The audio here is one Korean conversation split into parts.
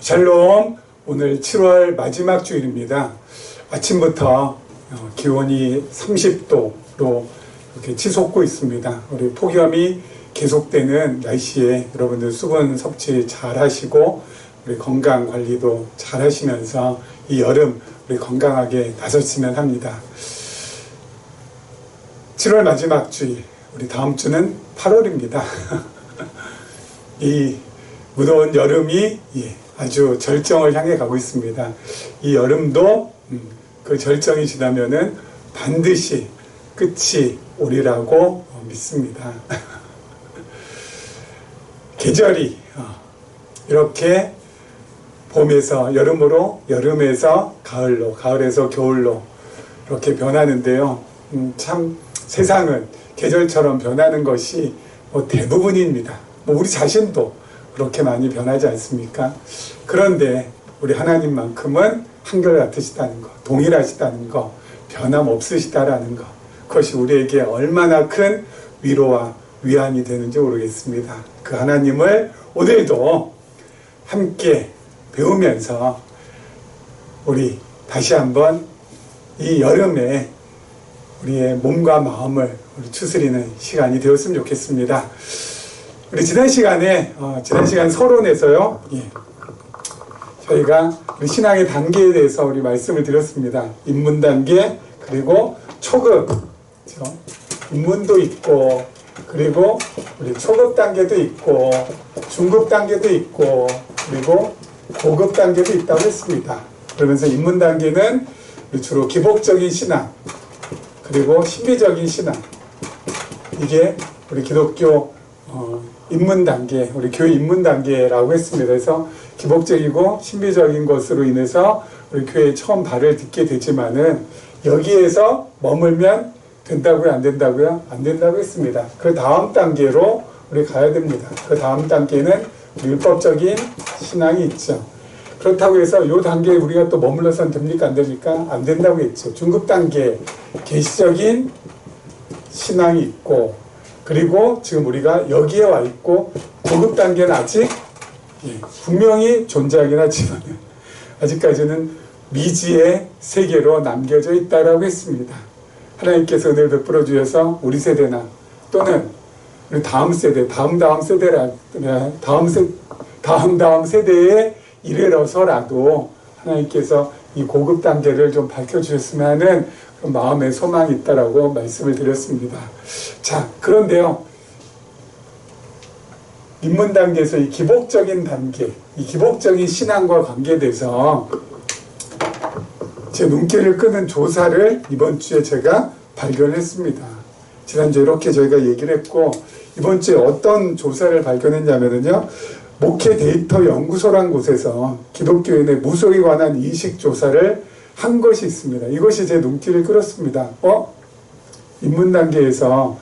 샬롬. 오늘 7월 마지막 주일입니다. 아침부터 기온이 30도로 이렇게 치솟고 있습니다. 우리 폭염이 계속되는 날씨에 여러분들 수분 섭취 잘 하시고 우리 건강 관리도 잘 하시면서 이 여름 우리 건강하게 나섰으면 합니다. 7월 마지막 주일, 우리 다음 주는 8월입니다. 이 무더운 여름이 아주 절정을 향해 가고 있습니다. 이 여름도 그 절정이 지나면은 반드시 끝이 오리라고 믿습니다. 계절이 이렇게 봄에서 여름으로, 여름에서 가을로, 가을에서 겨울로 이렇게 변하는데요. 참 세상은 계절처럼 변하는 것이 대부분입니다. 우리 자신도 그렇게 많이 변하지 않습니까? 그런데 우리 하나님만큼은 한결같으시다는 것, 동일하시다는 것, 변함없으시다라는 것, 그것이 우리에게 얼마나 큰 위로와 위안이 되는지 모르겠습니다. 그 하나님을 오늘도 함께 배우면서 우리 다시 한번 이 여름에 우리의 몸과 마음을 추스리는 시간이 되었으면 좋겠습니다. 우리 지난 시간 서론에서요, 저희가 우리 신앙의 단계에 대해서 우리 말씀을 드렸습니다. 입문 단계, 그리고 초급, 그렇죠? 입문도 있고, 그리고 우리 초급 단계도 있고, 중급 단계도 있고, 그리고 고급 단계도 있다고 했습니다. 그러면서 입문 단계는 주로 기복적인 신앙, 그리고 신비적인 신앙, 이게 우리 기독교 입문 단계, 우리 교회 입문 단계라고 했습니다. 그래서 기복적이고 신비적인 것으로 인해서 우리 교회에 처음 발을 딛게 되지만은 여기에서 머물면 된다고요? 안 된다고요? 안 된다고 했습니다. 그 다음 단계로 우리 가야 됩니다. 그 다음 단계는 율법적인 신앙이 있죠. 그렇다고 해서 이 단계에 우리가 또 머물러서는 됩니까? 안 됩니까? 안 된다고 했죠. 중급 단계, 계시적인 신앙이 있고, 그리고 지금 우리가 여기에 와 있고, 고급 단계는 아직 분명히 존재하긴 하지만 아직까지는 미지의 세계로 남겨져 있다라고 했습니다. 하나님께서 은혜를 베풀어 주셔서 우리 세대나 또는 우리 다음 세대, 다음 세대에 이르러서라도 하나님께서 이 고급 단계를 좀 밝혀주셨으면 하는 그런 마음의 소망이 있다라고 말씀을 드렸습니다. 자, 그런데요, 입문 단계에서 이 기복적인 단계, 이 기복적인 신앙과 관계돼서 제 눈길을 끄는 조사를 이번 주에 제가 발견했습니다. 지난주에 이렇게 저희가 얘기를 했고, 이번 주에 어떤 조사를 발견했냐면요, 목회 데이터 연구소란 곳에서 기독교인의 무속에 관한 인식 조사를 한 것이 있습니다. 이것이 제 눈길을 끌었습니다. 입문 단계에서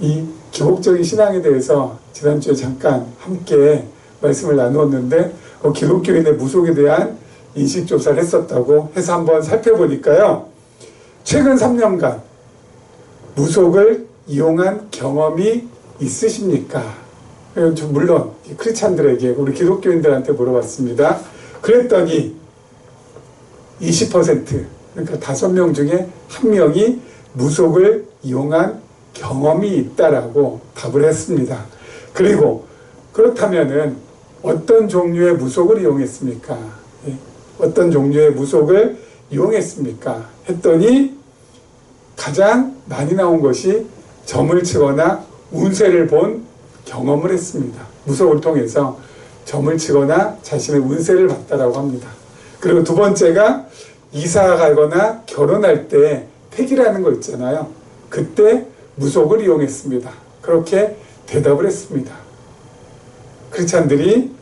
이 기복적인 신앙에 대해서 지난주에 잠깐 함께 말씀을 나누었는데 기독교인의 무속에 대한 인식 조사를 했었다고 해서 한번 살펴보니까요, 최근 3년간 무속을 이용한 경험이 있으십니까? 물론 크리스찬들에게, 우리 기독교인들한테 물어봤습니다. 그랬더니 20%, 그러니까 5명 중에 1명이 무속을 이용한 경험이 있다라고 답을 했습니다. 그리고 그렇다면은 어떤 종류의 무속을 이용했습니까? 어떤 종류의 무속을 이용했습니까? 했더니 가장 많이 나온 것이 점을 치거나 운세를 본 경험을 했습니다. 무속을 통해서 점을 치거나 자신의 운세를 봤다라고 합니다. 그리고 두 번째가 이사 가거나 결혼할 때 택이라는 거 있잖아요. 그때 무속을 이용했습니다. 그렇게 대답을 했습니다. 크리스찬들이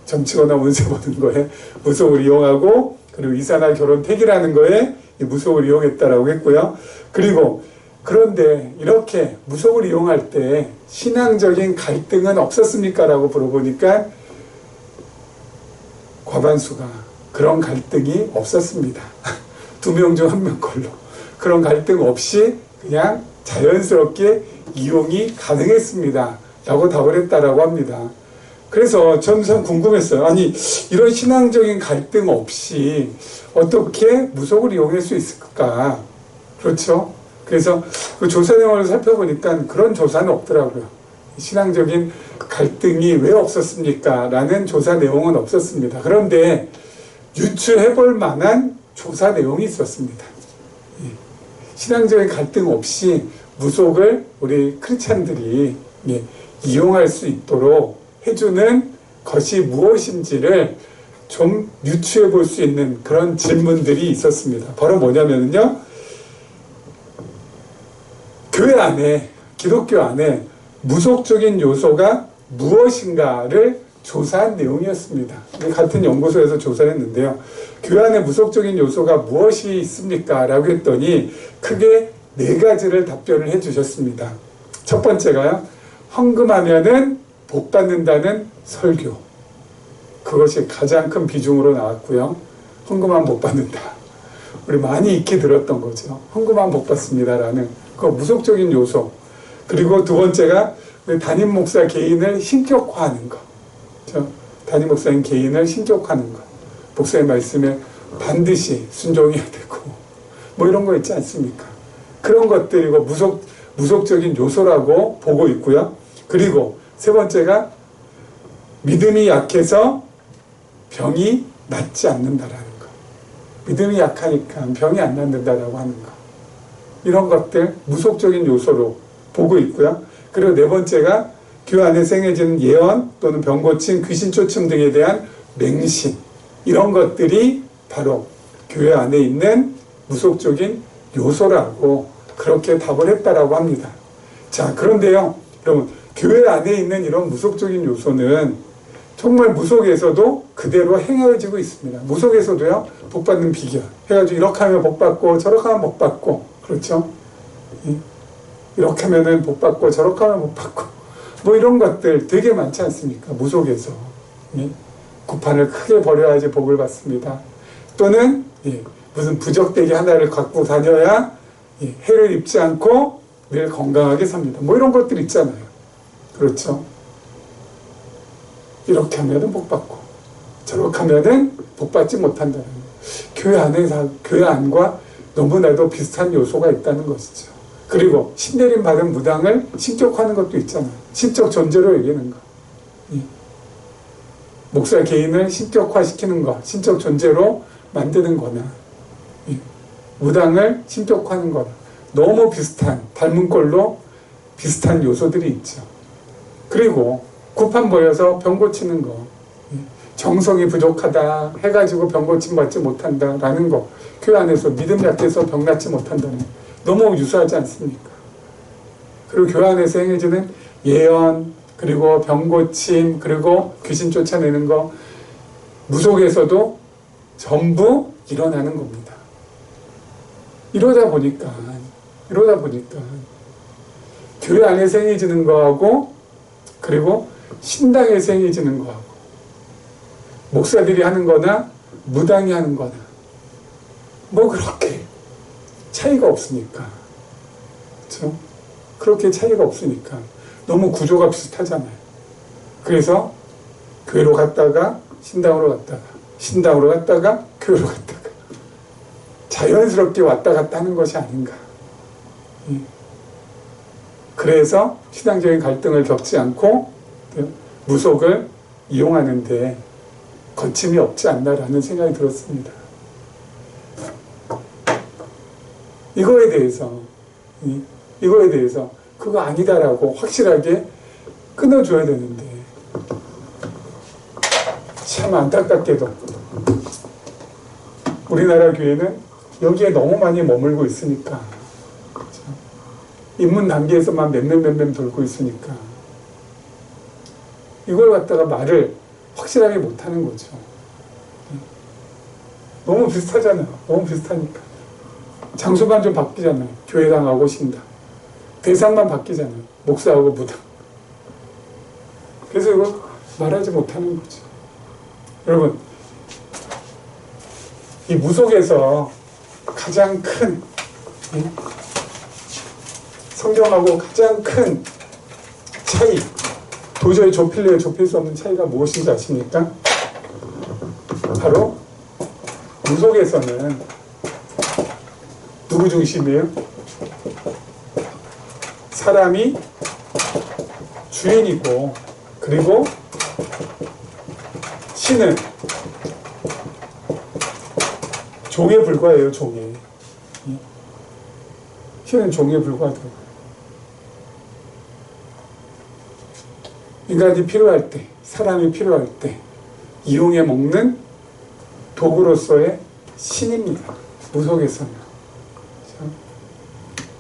점치거나 운세 보는 거에 무속을 이용하고, 그리고 이사나 결혼 택이라는 거에 무속을 이용했다라고 했고요. 그리고 그런데 이렇게 무속을 이용할 때 신앙적인 갈등은 없었습니까? 라고 물어보니까 과반수가 그런 갈등이 없었습니다. 2명 중 1명 걸로. 그런 갈등 없이 그냥 자연스럽게 이용이 가능했습니다. 라고 답을 했다라고 합니다. 그래서 저는 참 궁금했어요. 아니, 이런 신앙적인 갈등 없이 어떻게 무속을 이용할 수 있을까? 그렇죠? 그래서 그 조사 내용을 살펴보니까 그런 조사는 없더라고요. 신앙적인 갈등이 왜 없었습니까? 라는 조사 내용은 없었습니다. 그런데 유추해 볼 만한 조사 내용이 있었습니다. 신앙적인 갈등 없이 무속을 우리 크리스찬들이 이용할 수 있도록 해주는 것이 무엇인지를 좀 유추해 볼 수 있는 그런 질문들이 있었습니다. 바로 뭐냐면요, 교회 안에, 기독교 안에 무속적인 요소가 무엇인가를 조사한 내용이었습니다. 같은 연구소에서 조사를 했는데요. 교회 안에 무속적인 요소가 무엇이 있습니까? 라고 했더니 크게 4가지를 답변을 해주셨습니다. 첫 번째가요, 헌금하면은 복 받는다는 설교. 그것이 가장 큰 비중으로 나왔고요. 헌금하면 복 받는다. 우리 많이 익히 들었던 거죠. 헌금하면 복 받습니다라는 그 무속적인 요소. 그리고 두 번째가 담임 목사 개인을 신격화하는 것. 그렇죠? 담임 목사님 개인을 신격화하는 것. 목사의 말씀에 반드시 순종해야 되고 뭐 이런 거 있지 않습니까? 그런 것들이고 무속적인 요소라고 보고 있고요. 그리고 세 번째가 믿음이 약해서 병이 낫지 않는다라는 거. 믿음이 약하니까 병이 안 낫는다라고 하는 거. 이런 것들 무속적인 요소로 보고 있고요. 그리고 네 번째가 교회 안에서 행해지는 예언 또는 병고침, 귀신 쫓음 등에 대한 맹신, 이런 것들이 바로 교회 안에 있는 무속적인 요소라고 그렇게 답을 했다라고 합니다. 자, 그런데요, 여러분, 교회 안에 있는 이런 무속적인 요소는 정말 무속에서도 그대로 행해지고 있습니다. 무속에서도요, 복 받는 비결 해가지고 이렇게 하면 복 받고 저렇게 하면 복 받고, 그렇죠? 이렇게 하면은 복 받고 저렇게 하면 복 받고 뭐 이런 것들 되게 많지 않습니까? 무속에서 구판을 크게 버려야지 복을 받습니다. 또는 무슨 부적대기 하나를 갖고 다녀야 해를 입지 않고 늘 건강하게 삽니다. 뭐 이런 것들 있잖아요. 그렇죠? 이렇게 하면은 복 받고 저렇게 하면은 복 받지 못한다는 교회 안과 너무나도 비슷한 요소가 있다는 것이죠. 그리고 신내림 받은 무당을 신격화하는 것도 있잖아요. 신적 존재로 여기는 거. 목사 개인을 신격화시키는 것, 신적 존재로 만드는 거나 무당을 신격화하는 거나 너무 비슷한, 닮은 꼴로 비슷한 요소들이 있죠. 그리고 구판 보여서 병 고치는 거, 정성이 부족하다 해가지고 병 고침 받지 못한다라는 거, 교회 안에서 믿음 약해서 병 낫지 못한다는 거, 너무 유사하지 않습니까? 그리고 교회 안에서 행해지는 예언, 그리고 병 고침, 그리고 귀신 쫓아내는 거, 무속에서도 전부 일어나는 겁니다. 이러다 보니까 교회 안에서 행해지는 거하고 그리고 신당에서 행해지는 거하고 목사들이 하는 거나 무당이 하는 거나 뭐 그렇게 차이가 없으니까, 그렇죠? 그렇게 차이가 없으니까 너무 구조가 비슷하잖아요. 그래서 교회로 갔다가 신당으로 갔다가 신당으로 갔다가 교회로 갔다가 자연스럽게 왔다 갔다 하는 것이 아닌가. 그래서 신앙적인 갈등을 겪지 않고 무속을 이용하는데 거침이 없지 않나라는 생각이 들었습니다. 이거에 대해서 그거 아니다라고 확실하게 끊어줘야 되는데 참 안타깝게도 우리나라 교회는 여기에 너무 많이 머물고 있으니까, 그렇죠? 입문 단계에서만 맴맴 돌고 있으니까 이걸 갖다가 말을 확실하게 못하는 거죠. 너무 비슷하잖아요. 너무 비슷하니까. 장소만 좀 바뀌잖아요. 교회당하고 신당. 대상만 바뀌잖아요. 목사하고 무당. 그래서 이걸 말하지 못하는 거죠. 여러분, 이 무속에서 가장 큰, 성경하고 가장 큰 차이, 도저히 좁힐래야 좁힐 수 없는 차이가 무엇인지 아십니까? 바로 무속에서는 누구 중심이에요? 사람이 주인이고, 그리고 신은 종에 불과해요. 종에. 신은 종에 불과하더라고요. 인간이 필요할 때, 사람이 필요할 때 이용해 먹는 도구로서의 신입니다. 무속에서는.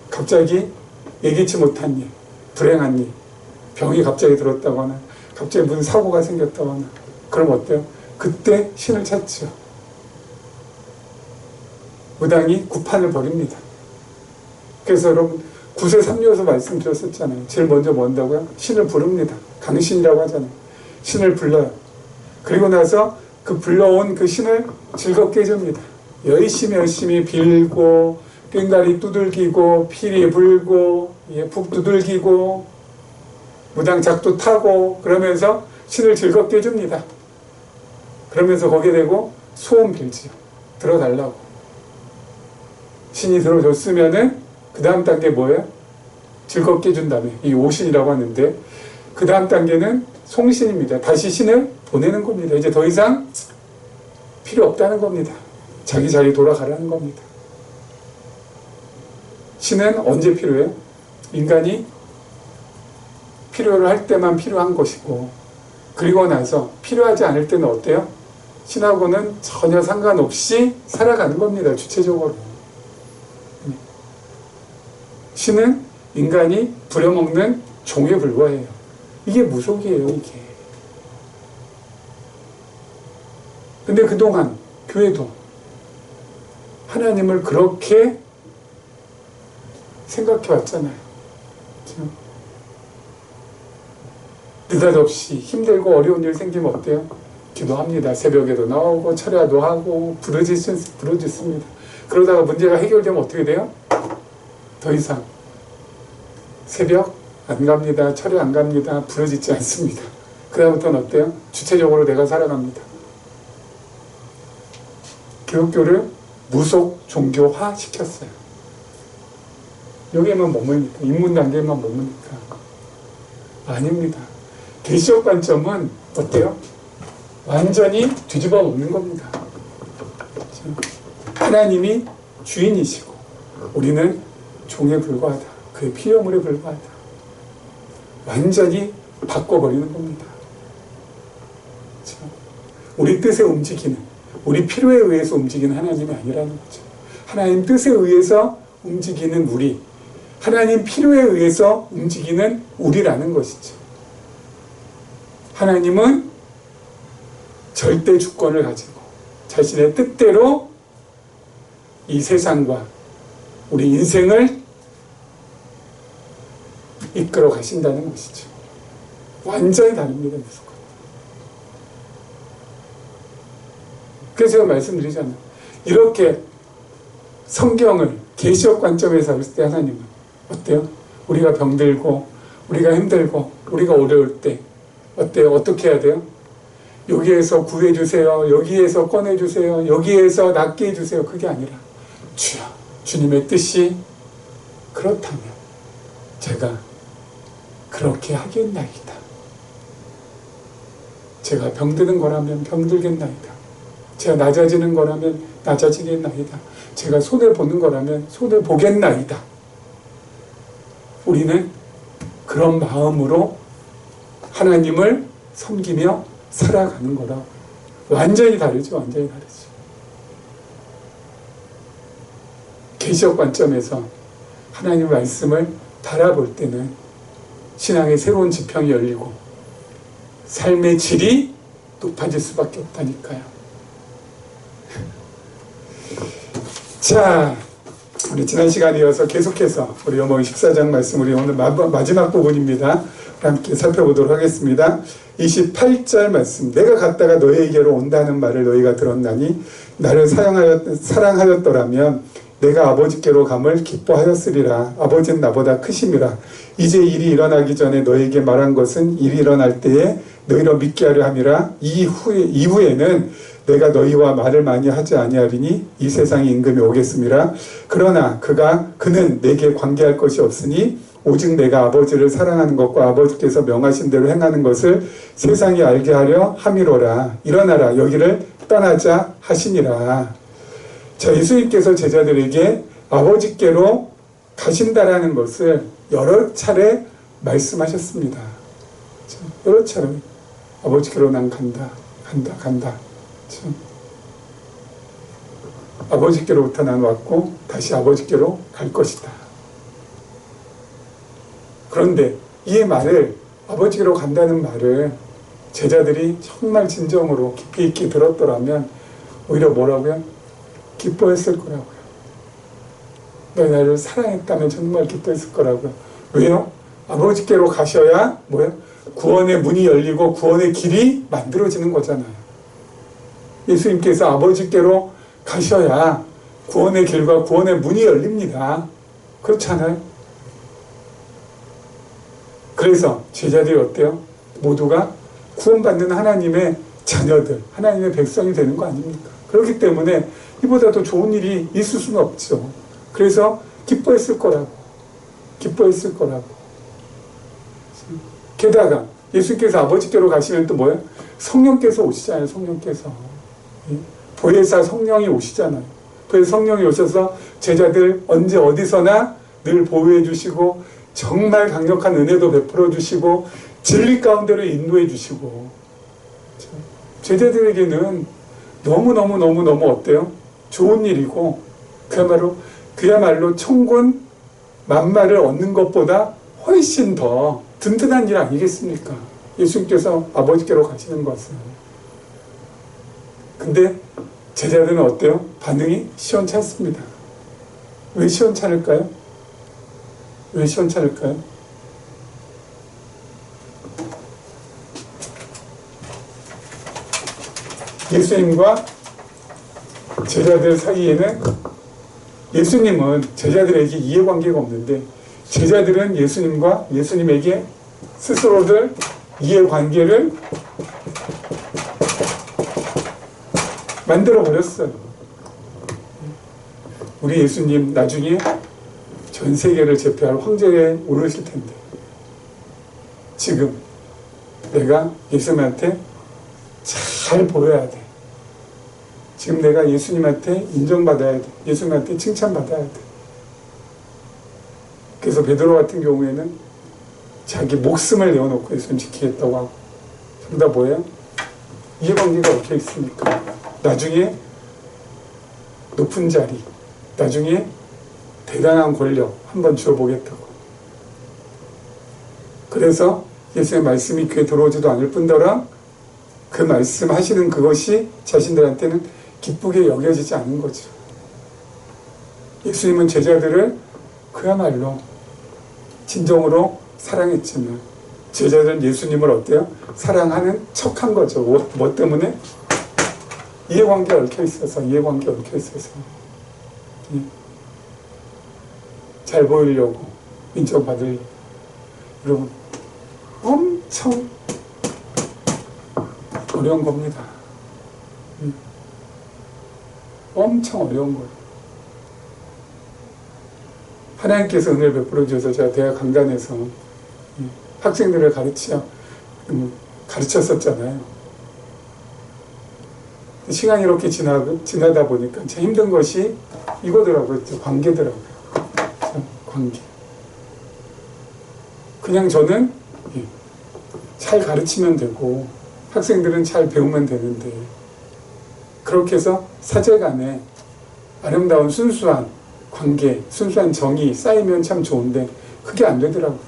갑자기 예기치 못한 일, 불행한 일, 병이 갑자기 들었다거나 갑자기 무슨 사고가 생겼다거나 그럼 어때요? 그때 신을 찾죠. 무당이 구판을 벌입니다. 그래서 여러분 구세 삼요에서 말씀드렸었잖아요. 제일 먼저 뭐 한다고요? 신을 부릅니다. 강신이라고 하잖아요. 신을 불러요. 그리고 나서 그 불러온 그 신을 즐겁게 해줍니다. 열심히 빌고 꽹가리 두들기고 피리 불고 푹 두들기고 무당 작도 타고 그러면서 신을 즐겁게 해줍니다. 그러면서 거기에 대고 소원 빌지요. 들어달라고. 신이 들어줬으면은 그 다음 단계 뭐예요? 즐겁게 해준 다음에 이 오신이라고 하는데 그 다음 단계는 송신입니다. 다시 신을 보내는 겁니다. 이제 더 이상 필요 없다는 겁니다. 자기 자리 돌아가라는 겁니다. 신은 언제 필요해요? 인간이 필요를 할 때만 필요한 것이고, 그리고 나서 필요하지 않을 때는 어때요? 신하고는 전혀 상관없이 살아가는 겁니다. 주체적으로. 신은 인간이 부려먹는 종에 불과해요. 이게 무속이에요, 이게. 근데 그동안 교회도 하나님을 그렇게 생각해 왔잖아요. 느닷없이 힘들고 어려운 일 생기면 어때요? 기도합니다. 새벽에도 나오고 철야도 하고 부르짖습니다. 그러다가 문제가 해결되면 어떻게 돼요? 더 이상 새벽 안 갑니다. 철야 안 갑니다. 부르짖지 않습니다. 그 다음부터는 어때요? 주체적으로 내가 살아갑니다. 기독교를 무속 종교화 시켰어요. 여기에만 머무니까, 입문 단계에만 머무니까. 아닙니다. 계시적 관점은 어때요? 완전히 뒤집어 놓는 겁니다. 하나님이 주인이시고 우리는 종에 불과하다. 그의 피조물에 불과하다. 완전히 바꿔버리는 겁니다. 우리 뜻에 움직이는, 우리 필요에 의해서 움직이는 하나님이 아니라는 거죠. 하나님 뜻에 의해서 움직이는 우리, 하나님 필요에 의해서 움직이는 우리라는 것이죠. 하나님은 절대 주권을 가지고 자신의 뜻대로 이 세상과 우리 인생을 이끌어 가신다는 것이죠. 완전히 다릅니다. 무조건. 그래서 제가 말씀드리잖아요. 이렇게 성경을 계시적 관점에서 볼 때 하나님은 어때요? 우리가 병들고 우리가 힘들고 우리가 어려울 때 어때요? 어떻게 해야 돼요? 여기에서 구해주세요. 여기에서 꺼내주세요. 여기에서 낫게 해주세요. 그게 아니라 주여, 주님의 뜻이 그렇다면 제가 그렇게 하겠나이다. 제가 병드는 거라면 병들겠나이다. 제가 낮아지는 거라면 낮아지겠나이다. 제가 손을 보는 거라면 손을 보겠나이다. 우리는 그런 마음으로 하나님을 섬기며 살아가는 거라. 완전히 다르죠. 완전히 다르죠. 계시적 관점에서 하나님 말씀을 바라볼 때는 신앙의 새로운 지평이 열리고 삶의 질이 높아질 수밖에 없다니까요. 자, 우리 지난 시간에 이어서 계속해서 우리 요한복음 14장 말씀, 우리 오늘 마지막 부분입니다. 함께 살펴보도록 하겠습니다. 28절 말씀. 내가 갔다가 너희에게로 온다는 말을 너희가 들었나니 나를 사랑하였더라면 내가 아버지께로 감을 기뻐하였으리라. 아버지는 나보다 크심이라. 이제 일이 일어나기 전에 너에게 말한 것은 일이 일어날 때에 너희로 믿게 하려 함이라. 이후에는 내가 너희와 말을 많이 하지 아니하리니 이 세상의 임금이 오겠음이라. 그러나 그는 내게 관계할 것이 없으니 오직 내가 아버지를 사랑하는 것과 아버지께서 명하신 대로 행하는 것을 세상이 알게 하려 함이로라. 일어나라, 여기를 떠나자 하시니라. 자, 예수님께서 제자들에게 아버지께로 가신다라는 것을 여러 차례 말씀하셨습니다. 여러 차례 아버지께로 난 간다. 아버지께로부터 난 왔고 다시 아버지께로 갈 것이다. 그런데 이 말을, 아버지께로 간다는 말을 제자들이 정말 진정으로 깊이 있게 들었더라면 오히려 뭐라고요? 기뻐했을 거라고요. 너희 나를 사랑했다면 정말 기뻐했을 거라고요. 왜요? 아버지께로 가셔야 뭐예요? 구원의 문이 열리고 구원의 길이 만들어지는 거잖아요. 예수님께서 아버지께로 가셔야 구원의 길과 구원의 문이 열립니다. 그렇잖아요. 그래서 제자들이 어때요? 모두가 구원받는 하나님의 자녀들, 하나님의 백성이 되는 거 아닙니까? 그렇기 때문에 이보다 더 좋은 일이 있을 수는 없죠. 그래서 기뻐했을 거라고. 게다가 예수님께서 아버지께로 가시면 또 뭐예요? 성령께서 오시잖아요. 성령께서. 보혜사 성령이 오시잖아요. 그래서 성령이 오셔서 제자들 언제 어디서나 늘 보호해 주시고 정말 강력한 은혜도 베풀어 주시고 진리 가운데로 인도해 주시고, 제자들에게는 너무너무 어때요? 좋은 일이고 그야말로 천군 만마를 얻는 것보다 훨씬 더 든든한 일 아니겠습니까? 예수님께서 아버지께로 가시는 것은. 근데 제자들은 어때요? 반응이 시원찮습니다. 왜 시원찮을까요? 예수님과 제자들 사이에는, 예수님은 제자들에게 이해관계가 없는데 제자들은 예수님에게 스스로들 이해관계를 만들어버렸어요. 우리 예수님 나중에 전 세계를 제패할 황제에 오르실 텐데 지금 내가 예수님한테 잘 보여야 돼. 지금 내가 예수님한테 인정받아야 돼. 예수님한테 칭찬받아야 돼. 그래서 베드로 같은 경우에는 자기 목숨을 내어놓고 예수님 지키겠다고 하고, 전부 다 뭐예요? 이해관계가 얽혀 있으니까 나중에 높은 자리, 나중에 대단한 권력 한번 주어보겠다고. 그래서 예수의 말씀이 귀에 들어오지도 않을 뿐더러 그 말씀하시는 그것이 자신들한테는 기쁘게 여겨지지 않는 거죠. 예수님은 제자들을 그야말로 진정으로 사랑했지만 제자들은 예수님을 어때요? 사랑하는 척한 거죠. 뭐 때문에? 이해관계에 얽혀 있어서. 잘 보이려고, 인정받으려고. 여러분, 엄청 어려운 겁니다. 엄청 어려운 거예요. 하나님께서 은혜를 베풀어 주셔서 제가 대학 강단에서 학생들을 가르쳤었잖아요. 시간이 이렇게 지나다 보니까 참 힘든 것이 이거더라고요. 관계더라고요. 관계. 그냥 저는 잘 가르치면 되고 학생들은 잘 배우면 되는데, 그렇게 해서 사제간에 아름다운 순수한 관계, 순수한 정이 쌓이면 참 좋은데 그게 안 되더라고요.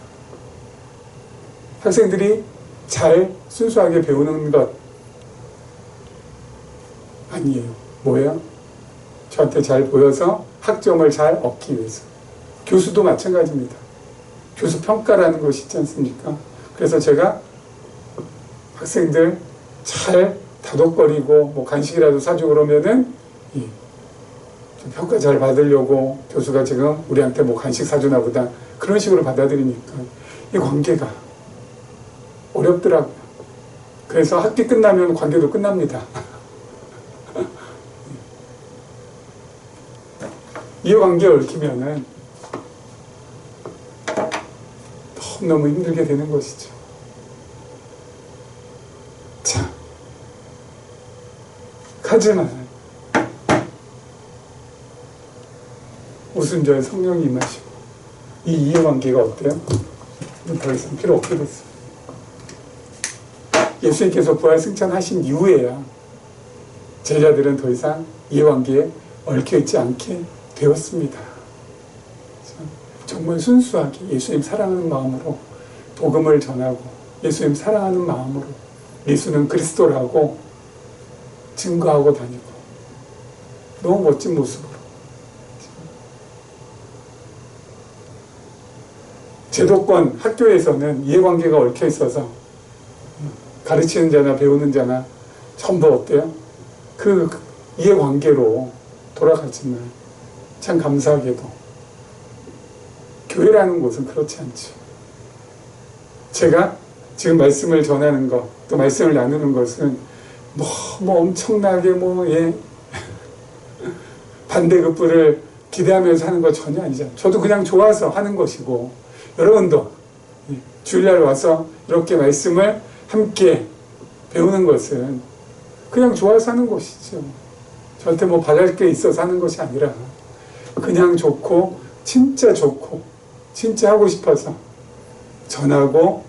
학생들이 잘 순수하게 배우는 것 아니에요. 뭐예요? 저한테 잘 보여서 학점을 잘 얻기 위해서. 교수도 마찬가지입니다. 교수 평가라는 것이 있지 않습니까? 그래서 제가 학생들 잘 다독거리고 뭐 간식이라도 사주고 그러면은 좀 평가 잘 받으려고 교수가 지금 우리한테 뭐 간식 사주나 보다 그런 식으로 받아들이니까 이 관계가 어렵더라고요. 그래서 학기 끝나면 관계도 끝납니다. 이해관계에 얽히면은 너무 힘들게 되는 것이죠. 자, 하지만 오순절 성령이 임하시고 이 이해관계가 어때요? 더 이상 필요 없게 됐어요. 예수님께서 부활승천하신 이후에야 제자들은 더 이상 이해관계에 얽혀있지 않게 되었습니다. 정말 순수하게 예수님 사랑하는 마음으로 복음을 전하고 예수님 사랑하는 마음으로 예수는 그리스도라고 증거하고 다니고 너무 멋진 모습으로 제도권 학교에서는 이해관계가 얽혀 있어서 가르치는 자나 배우는 자나 전부 어때요? 그 이해관계로 돌아가지만 참 감사하게도 교회라는 곳은 그렇지 않죠. 제가 지금 말씀을 전하는 것, 또 말씀을 나누는 것은 뭐 엄청나게 반대급부를 기대하면서 하는 거 전혀 아니잖아요. 저도 그냥 좋아서 하는 것이고 여러분도 주일날 와서 이렇게 말씀을 함께 배우는 것은 그냥 좋아서 하는 것이죠. 저한테 뭐 바랄 게 있어서 하는 것이 아니라 그냥 좋고 진짜 좋고 진짜 하고 싶어서 전하고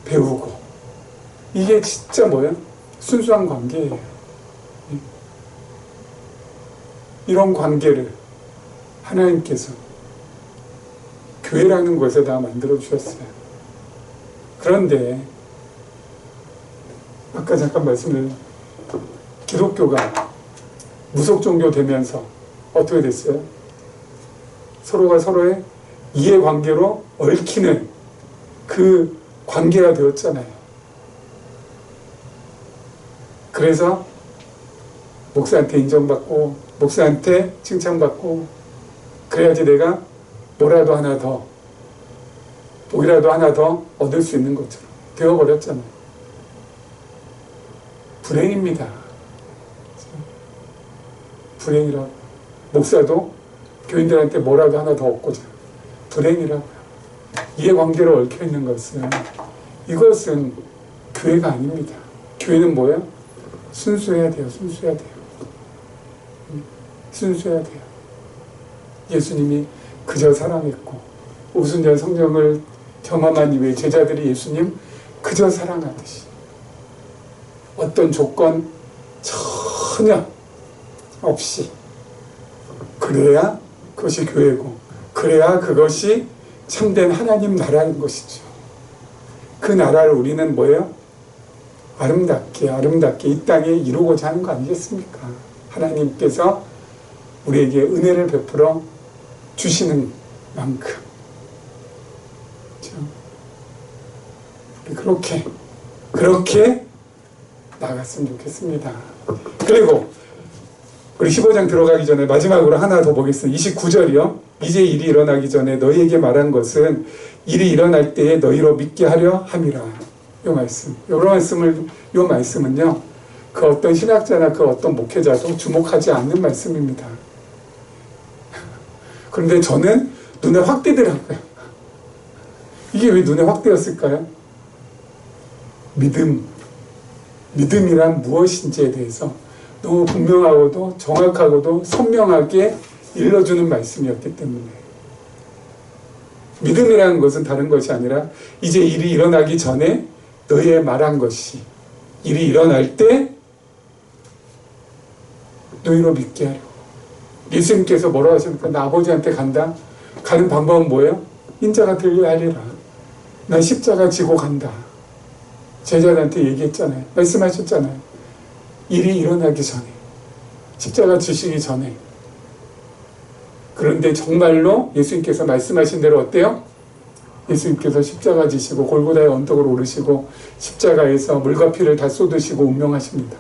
배우고 이게 진짜 뭐예요? 순수한 관계예요. 이런 관계를 하나님께서 교회라는 곳에다 만들어 주셨어요. 그런데 아까 잠깐 말씀드린 기독교가 무속종교 되면서 어떻게 됐어요? 서로가 서로의 이해관계로 얽히는 그 관계가 되었잖아요. 그래서 목사한테 인정받고 목사한테 칭찬받고 그래야지 내가 뭐라도 하나 더 복이라도 하나 더 얻을 수 있는 것처럼 되어버렸잖아요. 불행입니다. 불행이라고. 목사도 교인들한테 뭐라도 하나 더 얻고자. 불행이라고요. 이해관계로 얽혀있는 것은 이것은 교회가 아닙니다. 교회는 뭐예요? 순수해야 돼요. 순수해야 돼요. 순수해야 돼요. 예수님이 그저 사랑했고 오순절 성령을 경험한 이후에 제자들이 예수님 그저 사랑하듯이 어떤 조건 전혀 없이 그래야 그것이 교회고 그래야 그것이 참된 하나님 나라인 것이죠. 그 나라를 우리는 뭐예요? 아름답게 이 땅에 이루고자 하는 거 아니겠습니까? 하나님께서 우리에게 은혜를 베풀어 주시는 만큼 그렇죠? 그렇게 나갔으면 좋겠습니다. 그리고 우리 15장 들어가기 전에 마지막으로 하나 더 보겠습니다. 29절이요. 이제 일이 일어나기 전에 너희에게 말한 것은 일이 일어날 때에 너희로 믿게 하려 함이라. 요 말씀은요. 그 어떤 신학자나 그 어떤 목회자도 주목하지 않는 말씀입니다. 그런데 저는 눈에 확 띄더라고요. 이게 왜 눈에 확 띄었을까요? 믿음이란 무엇인지에 대해서 너무 분명하고도 정확하고도 선명하게 일러주는 말씀이었기 때문에 믿음이라는 것은 다른 것이 아니라 이제 일이 일어나기 전에 너희의 말한 것이 일이 일어날 때 너희로 믿게 하려고. 예수님께서 뭐라고 하십니까? 나 아버지한테 간다. 가는 방법은 뭐예요? 인자가 들려야 하리라. 나 십자가 지고 간다. 제자들한테 얘기했잖아요. 말씀하셨잖아요. 일이 일어나기 전에 십자가 지시기 전에. 그런데 정말로 예수님께서 말씀하신 대로 어때요? 예수님께서 십자가 지시고 골고다의 언덕으로 오르시고 십자가에서 물과 피를 다 쏟으시고 운명하십니다.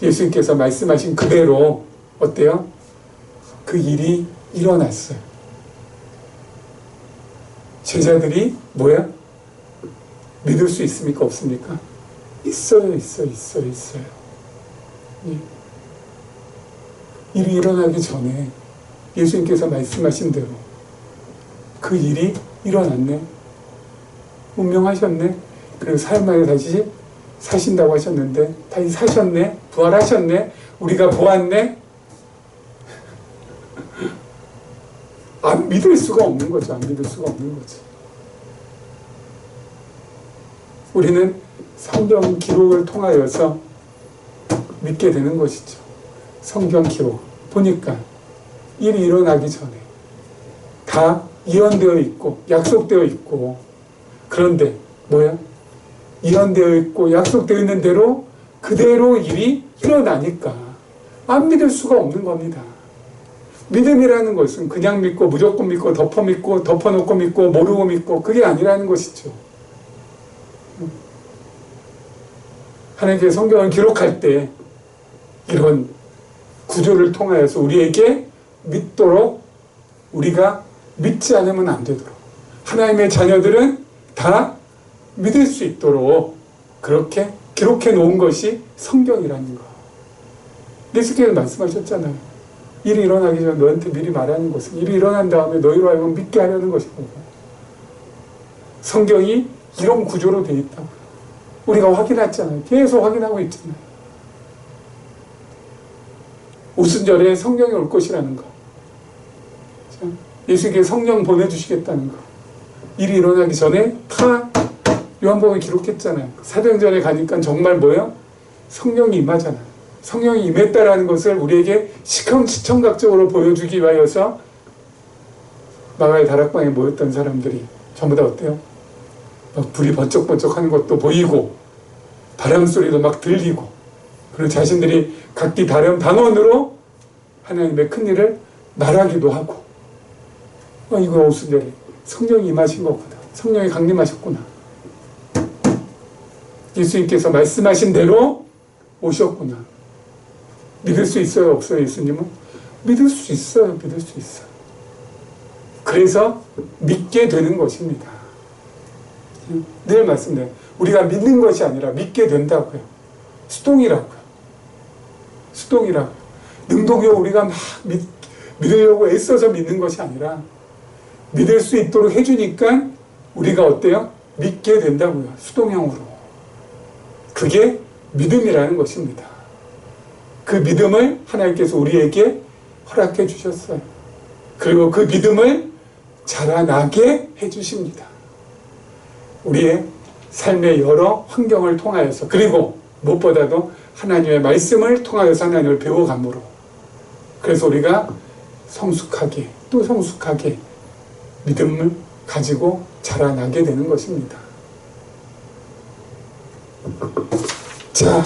예수님께서 말씀하신 그대로 어때요? 그 일이 일어났어요. 제자들이 뭐야? 믿을 수 있습니까? 없습니까? 있어요. 예. 일이 일어나기 전에 예수님께서 말씀하신 대로 그 일이 일어났네. 운명하셨네. 그리고 사흘 만에 다시 사신다고 하셨는데 다시 사셨네. 부활하셨네. 우리가 보았네. 안 믿을 수가 없는 거죠. 안 믿을 수가 없는 거죠. 우리는 성경 기록을 통하여서 믿게 되는 것이죠. 성경 기록 보니까 일이 일어나기 전에 다 예언되어 있고 약속되어 있고, 그런데 뭐야? 예언되어 있고 약속되어 있는 대로 그대로 일이 일어나니까 안 믿을 수가 없는 겁니다. 믿음이라는 것은 그냥 믿고 무조건 믿고 덮어놓고 믿고 모르고 믿고 그게 아니라는 것이죠. 하나님께서 성경을 기록할 때 이런 구조를 통하여서 우리에게 믿도록, 우리가 믿지 않으면 안 되도록, 하나님의 자녀들은 다 믿을 수 있도록 그렇게 기록해 놓은 것이 성경이라는 거. 예수께서 말씀하셨잖아요. 일이 일어나기 전에 너한테 미리 말하는 것은 일이 일어난 다음에 너희로 하여금 믿게 하려는 것이고, 성경이 이런 구조로 되어 있다고 우리가 확인했잖아요. 계속 확인하고 있잖아요. 오순절에 성령이 올 것이라는 거, 예수께서 성령 보내주시겠다는 거, 일이 일어나기 전에 다 요한복음에 기록했잖아요. 사도행전에 가니까 정말 뭐예요? 성령이 임하잖아요. 성령이 임했다라는 것을 우리에게 시청각적으로 보여주기 위하여서 마가의 다락방에 모였던 사람들이 전부 다 어때요? 막 불이 번쩍번쩍 하는 것도 보이고 바람 소리도 막 들리고, 그리고 자신들이 각기 다른 방언으로 하나님의 큰 일을 말하기도 하고, 이거 오순절에 성령이 임하신 거구나. 성령이 강림하셨구나. 예수님께서 말씀하신 대로 오셨구나. 믿을 수 있어요? 없어요? 예수님은? 믿을 수 있어요. 믿을 수 있어요. 그래서 믿게 되는 것입니다. 늘 말씀드려요. 우리가 믿는 것이 아니라 믿게 된다고요. 수동이라고요. 능동이요. 우리가 막 믿으려고 애써서 믿는 것이 아니라 믿을 수 있도록 해주니까 우리가 어때요? 믿게 된다고요. 수동형으로. 그게 믿음이라는 것입니다. 그 믿음을 하나님께서 우리에게 허락해 주셨어요. 그리고 그 믿음을 자라나게 해주십니다. 우리의 삶의 여러 환경을 통하여서, 그리고 무엇보다도 하나님의 말씀을 통하여서 하나님을 배워감으로, 그래서 우리가 성숙하게 또 성숙하게 믿음을 가지고 자라나게 되는 것입니다. 자,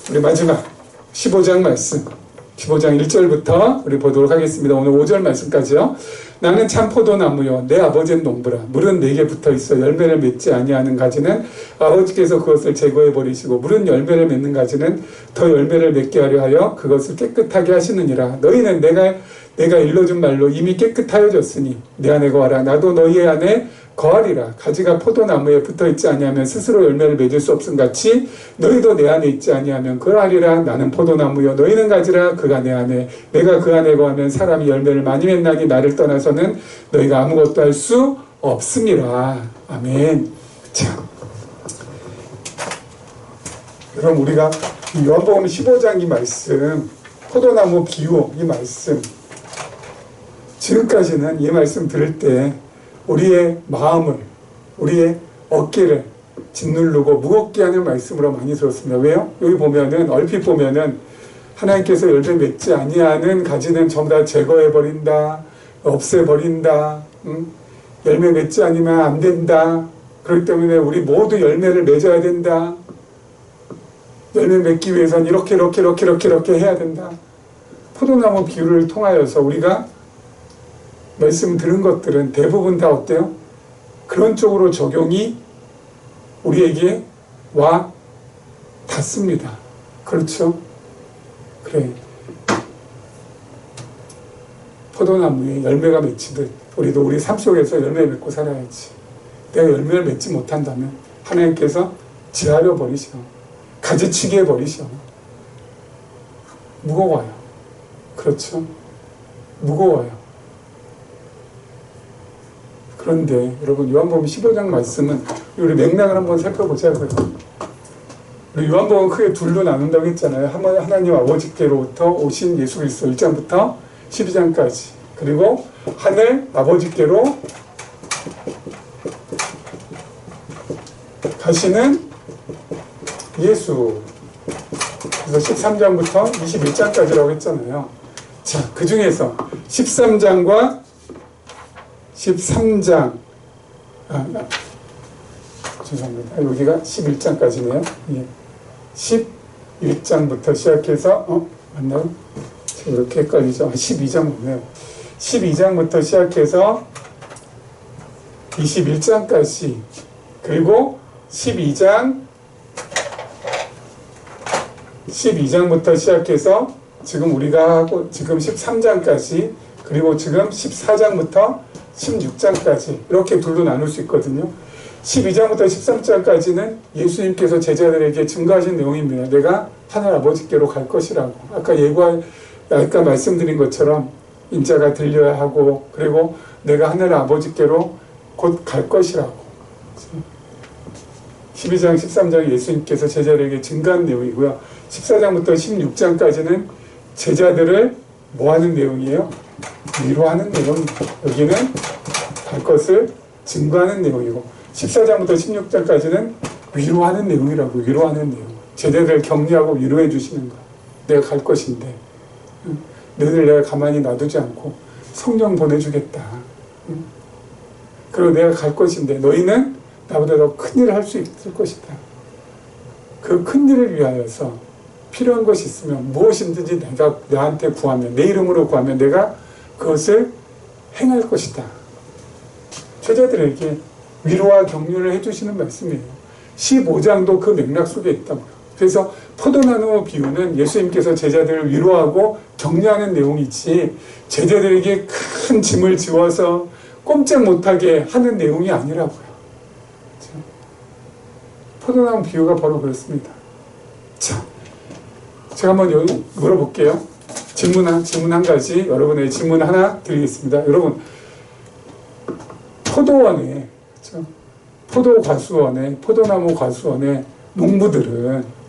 우리 마지막 15장 말씀, 15장 1절부터 우리 보도록 하겠습니다. 오늘 5절 말씀까지요. 나는 참 포도나무요 내 아버지는 농부라. 물은 내게 붙어있어 열매를 맺지 아니하는 가지는 아버지께서 그것을 제거해 버리시고, 물은 열매를 맺는 가지는 더 열매를 맺게 하려 하여 그것을 깨끗하게 하시느니라. 너희는 내가 일러준 말로 이미 깨끗하여졌으니 내 안에 거하라. 나도 너희 안에 거하리라. 가지가 포도나무에 붙어있지 아니하면 스스로 열매를 맺을 수 없음 같이 너희도 내 안에 있지 아니하면 그러하리라. 나는 포도나무요 너희는 가지라. 그가 내 안에 내가 그 안에 거하면 사람이 열매를 많이 맺나니 나를 떠나서는 너희가 아무것도 할 수 없음이라. 아멘. 자, 그럼 우리가 요한복음 15장 이 말씀, 포도나무 비유 이 말씀, 지금까지는 이 말씀 들을 때 우리의 마음을, 우리의 어깨를 짓누르고 무겁게 하는 말씀으로 많이 들었습니다. 왜요? 여기 보면은, 얼핏 보면은 하나님께서 열매 맺지 아니하는 가지는 전부 다 제거해버린다, 없애버린다, 열매 맺지 않으면 안 된다, 그렇기 때문에 우리 모두 열매를 맺어야 된다, 열매 맺기 위해서는 이렇게 해야 된다. 포도나무 비유를 통하여서 우리가 말씀 들은 것들은 대부분 다 어때요? 그런 쪽으로 적용이 우리에게 와 닿습니다. 그렇죠? 그래. 포도나무에 열매가 맺히듯 우리도 우리 삶 속에서 열매 맺고 살아야지. 내가 열매를 맺지 못한다면 하나님께서 제하려 버리셔. 가지치기 해버리셔. 무거워요. 그렇죠? 무거워요. 그런데 여러분 요한복음 15장 말씀은 우리 맥락을 한번 살펴보자고요. 우리 요한복음은 크게 둘로 나눈다고 했잖아요. 하나님 아버지께로부터 오신 예수 그리스도 1장부터 12장까지, 그리고 하늘 아버지께로 가시는 예수, 그래서 13장부터 21장까지라고 했잖아요. 자, 그 중에서 13장과 13장, 죄송합니다. 여기가 11장까지네요. 예. 11장부터 시작해서, 맞나요? 이렇게 헷갈리죠? 12장 맞네요. 12장부터 시작해서 21장까지, 그리고 12장부터 시작해서 지금 우리가 하고 지금 13장까지, 그리고 지금 14장부터 16장까지 이렇게 둘로 나눌 수 있거든요. 12장부터 13장까지는 예수님께서 제자들에게 증거하신 내용입니다. 내가 하늘 아버지께로 갈 것이라고. 아까 말씀드린 것처럼 인자가 들려야 하고, 그리고 내가 하늘 아버지께로 곧 갈 것이라고. 12장, 13장 예수님께서 제자들에게 증거한 내용이고요. 14장부터 16장까지는 제자들을 뭐 하는 내용이에요? 위로하는 내용입니다. 여기는 갈 것을 증거하는 내용이고, 14장부터 16장까지는 위로하는 내용이라고. 위로하는 내용. 제자들을 격려하고 위로해 주시는 거. 내가 갈 것인데 너희들 내가 가만히 놔두지 않고 성령 보내주겠다. 그리고 내가 갈 것인데 너희는 나보다 더 큰 일을 할 수 있을 것이다. 그 큰 일을 위하여서 필요한 것이 있으면 무엇이든지 내가 나한테 구하면, 내 이름으로 구하면 내가 그것을 행할 것이다. 제자들에게 위로와 격려를 해주시는 말씀이에요. 15장도 그 맥락 속에 있다고요. 그래서 포도나무 비유는 예수님께서 제자들을 위로하고 격려하는 내용이지, 제자들에게 큰 짐을 지워서 꼼짝 못하게 하는 내용이 아니라고요. 포도나무 비유가 바로 그렇습니다. 자, 제가 한번 물어볼게요. 질문 한 가지, 여러분의 질문 하나 드리겠습니다. 여러분, 포도원에, 그렇죠? 포도나무 과수원에 농부들은,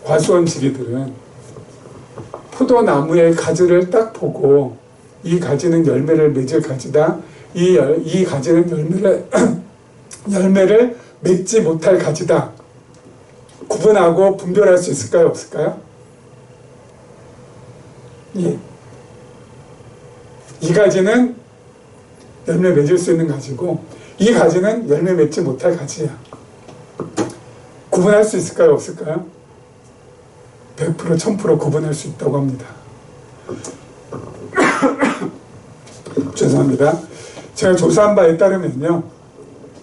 과수원 지기들은 포도나무의 가지를 딱 보고 이 가지는 열매를 맺을 가지다, 이 가지는 열매를 맺지 못할 가지다, 구분하고 분별할 수 있을까요? 없을까요? 예. 이 가지는 열매 맺을 수 있는 가지고 이 가지는 열매 맺지 못할 가지야. 구분할 수 있을까요? 없을까요? 100%, 1000% 구분할 수 있다고 합니다. 죄송합니다. 제가 조사한 바에 따르면요,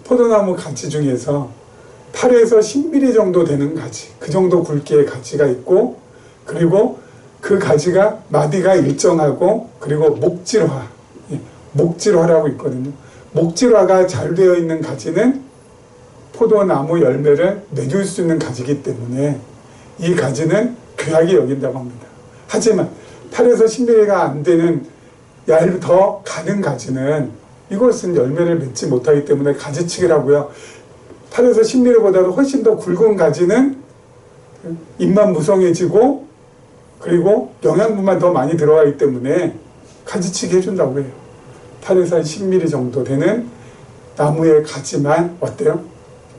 포도나무 가지 중에서 8에서 10mm 정도 되는 가지, 그 정도 굵기의 가지가 있고, 그리고 그 가지가 마디가 일정하고, 그리고 목질화라고 있거든요. 목질화가 잘 되어 있는 가지는 포도나무 열매를 맺을 수 있는 가지이기 때문에 이 가지는 귀하게 여긴다고 합니다. 하지만 8에서 10mm가 안 되는 더 가는 가지는 이것은 열매를 맺지 못하기 때문에 가지치기라고요. 8에서 10mm보다도 훨씬 더 굵은 가지는 잎만 무성해지고, 그리고 영양분만 더 많이 들어가기 때문에 가지치기 해준다고 해요. 8에서 10mm 정도 되는 나무의 가지만 어때요?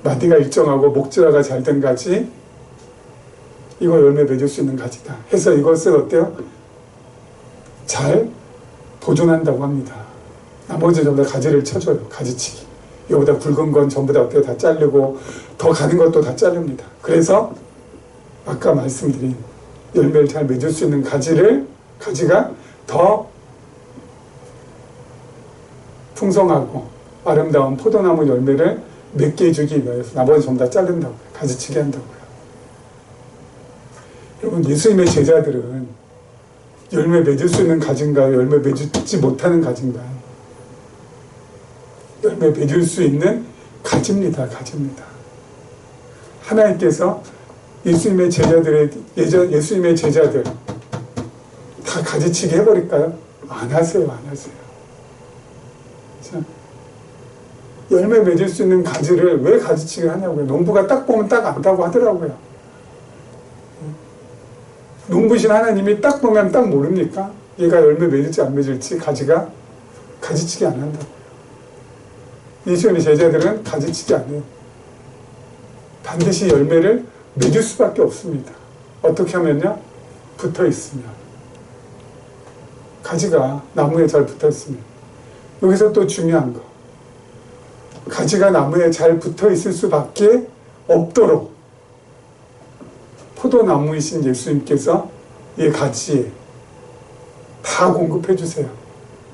마디가 일정하고 목질화가 잘 된 가지, 이거 열매 맺을 수 있는 가지다 해서 이것을 어때요? 잘 보존한다고 합니다. 나머지 전부 다 가지를 쳐줘요. 가지치기. 이거보다 굵은 건 전부 다 어때요? 다 자르고, 더 가는 것도 다 자릅니다. 그래서 아까 말씀드린 열매를 잘 맺을 수 있는 가지가 더 풍성하고 아름다운 포도나무 열매를 맺게 해주기 위해서 나머지 전부 다 자른다고요. 가지치기 한다고요. 여러분, 예수님의 제자들은 열매 맺을 수 있는 가지인가요? 열매 맺지 못하는 가지인가요? 열매 맺을 수 있는 가지입니다. 가지입니다. 하나님께서 예수님의 제자들 다 가지치기 해버릴까요? 안 하세요. 안 하세요. 자, 열매 맺을 수 있는 가지를 왜 가지치기 하냐고요. 농부가 딱 보면 딱 안다고 하더라고요. 농부신 하나님이 딱 보면 딱 모릅니까? 얘가 열매 맺을지 안 맺을지 가지가 가지치기 안 한다고요. 예수님의 제자들은 가지치기 안 해요. 반드시 열매를 맺을 수밖에 없습니다. 어떻게 하면요? 붙어 있으면. 가지가 나무에 잘 붙어 있으면. 여기서 또 중요한 거. 가지가 나무에 잘 붙어 있을 수밖에 없도록 포도나무이신 예수님께서 이 가지에 다 공급해 주세요.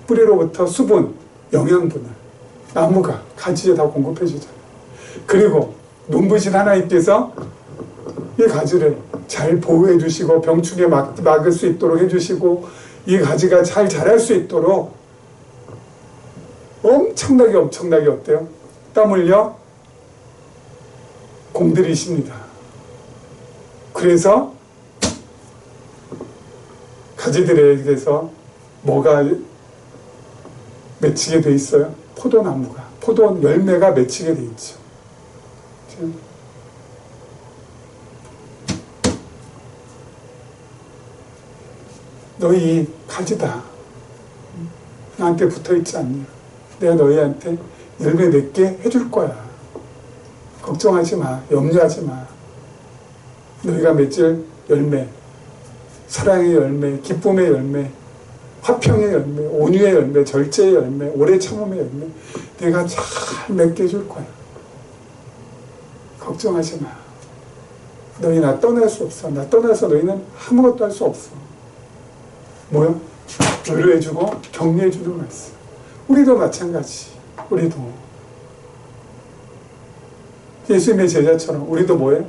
뿌리로부터 수분, 영양분을 나무가 가지에 다 공급해 주잖아요. 그리고 농부신 하나님께서 이 가지를 잘 보호해 주시고 병충해 막을 수 있도록 해주시고 이 가지가 잘 자랄 수 있도록 엄청나게 어때요? 땀 흘려 공들이십니다. 그래서 가지들에게서 뭐가 맺히게 돼 있어요? 포도나무가, 포도 열매가 맺히게 돼 있죠. 너희 가지다. 나한테 붙어있지 않냐. 내가 너희한테 열매 맺게 해줄 거야. 걱정하지 마. 염려하지 마. 너희가 맺을 열매, 사랑의 열매, 기쁨의 열매, 화평의 열매, 온유의 열매, 절제의 열매, 오래 참음의 열매, 내가 잘 맺게 해줄 거야. 걱정하지 마. 너희 나 떠날 수 없어. 나 떠나서 너희는 아무것도 할 수 없어. 뭐요? 위로해주고 격려해주는 말씀. 우리도 마찬가지. 우리도 예수님의 제자처럼 우리도 뭐예요?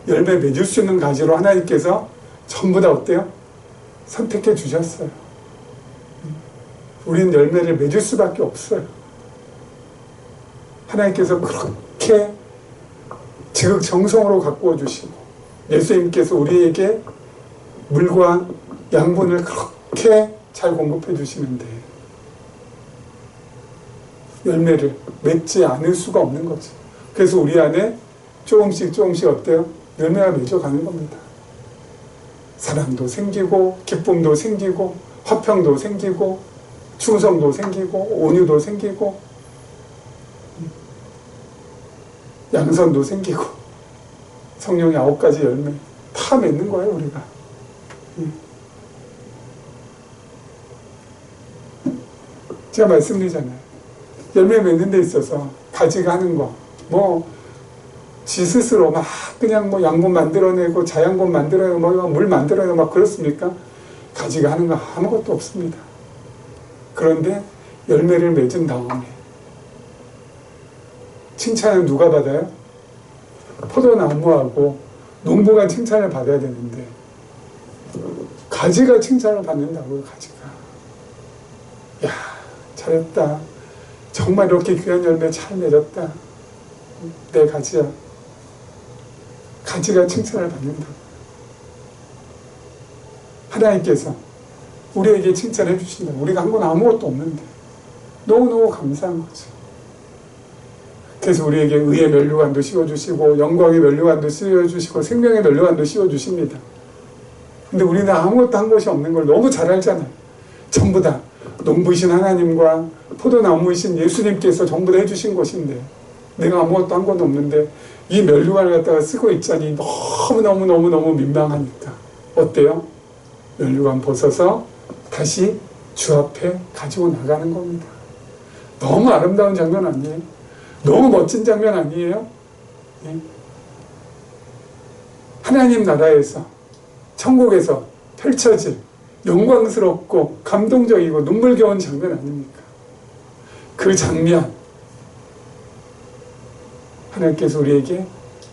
열매 맺을 수 있는 가지로 하나님께서 전부 다 어때요? 선택해 주셨어요. 우리는 열매를 맺을 수밖에 없어요. 하나님께서 그렇게 지극정성으로 가꾸어 주시고 예수님께서 우리에게 물과 양분을 그렇게 잘 공급해 주시는데 열매를 맺지 않을 수가 없는 거죠. 그래서 우리 안에 조금씩 어때요? 열매가 맺어가는 겁니다. 사랑도 생기고 기쁨도 생기고 화평도 생기고 충성도 생기고 온유도 생기고 양선도 생기고 성령의 9가지 열매 다 맺는 거예요. 우리가. 제가 말씀드리잖아요. 열매 맺는 데 있어서 가지가 하는 거, 지 스스로 막 그냥 양분 만들어내고 자양분 만들어내고 물 만들어내고 막 그렇습니까? 가지가 하는 거 아무것도 없습니다. 그런데 열매를 맺은 다음에 칭찬을 누가 받아요? 포도나무하고 농부가 칭찬을 받아야 되는데 가지가 칭찬을 받는다고요. 가지가. 야, 잘했다. 정말 이렇게 귀한 열매 잘 맺었다. 내 가지야. 가지가 칭찬을 받는다. 하나님께서 우리에게 칭찬해 주신다. 우리가 한 건 아무것도 없는데 너무너무 감사한 거죠. 그래서 우리에게 의의 면류관도 씌워주시고 영광의 면류관도 씌워주시고 생명의 면류관도 씌워주십니다. 근데 우리는 아무것도 한 것이 없는 걸 너무 잘 알잖아요. 전부 다 농부이신 하나님과 포도나무이신 예수님께서 전부 다 해주신 것인데 내가 아무것도 한 건 없는데 이 면류관을 갖다가 쓰고 있자니 너무 민망하니까 어때요? 면류관 벗어서 다시 주 앞에 가지고 나가는 겁니다. 너무 아름다운 장면 아니에요? 너무 멋진 장면 아니에요? 네? 하나님 나라에서 천국에서 펼쳐질 영광스럽고 감동적이고 눈물겨운 장면 아닙니까? 그 장면 하나님께서 우리에게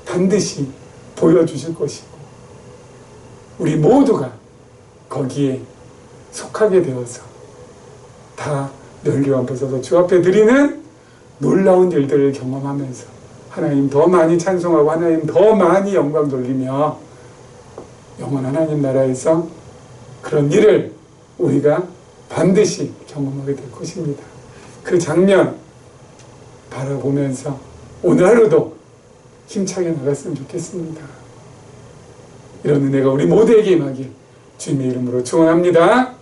반드시 보여주실 것이고 우리 모두가 거기에 속하게 되어서 다 멸류관 벗어서 주 앞에 드리는 놀라운 일들을 경험하면서 하나님 더 많이 찬송하고 하나님 더 많이 영광 돌리며 영원한 하나님 나라에서 그런 일을 우리가 반드시 경험하게 될 것입니다. 그 장면 바라보면서 오늘 하루도 힘차게 나갔으면 좋겠습니다. 이런 은혜가 우리 모두에게 임하길 주님의 이름으로 축원합니다.